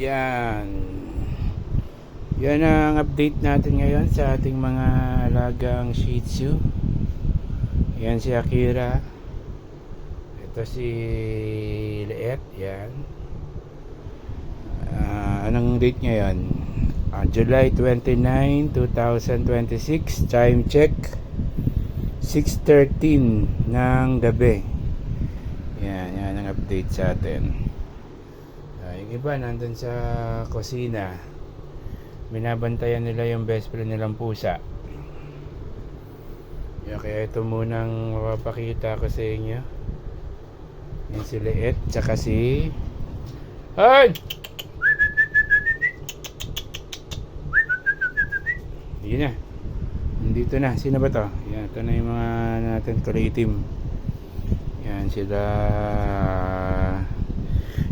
Yan. Yan ang update natin ngayon sa ating mga alagang Shih Tzu. Yan si Akira. Ito si Leet. Yan. Anong date ngayon? July 29, 2026. Time check 6:13 ng gabi. Yan ang update sa atin. Yung iba nandun sa kusina, binabantayan nila yung best friend nilang pusa. Kaya ito munang mapapakita ko sa inyo. Yan si Leet, tsaka si ay! Yun na. Nandito na. Sino ba to? Yan, ito na yung mga natin kulay itim. Yan sila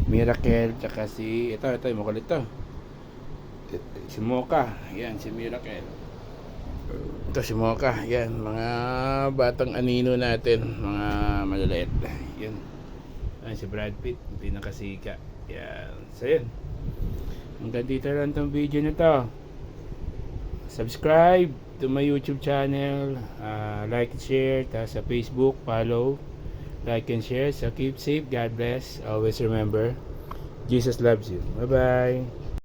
Miracle, tsaka si ito yung makulit to, si Mocha. Yan si Miracle, ito si Mocha. Yan mga batang anino natin, mga maliliit. Yan si Brad Pitt, pinakasika. Yan, so yan, hanggang dito lang tong video na to. Subscribe to my YouTube channel, like and share, tapos sa Facebook follow, like and share. So keep safe, God bless, always remember Jesus loves you. Bye bye.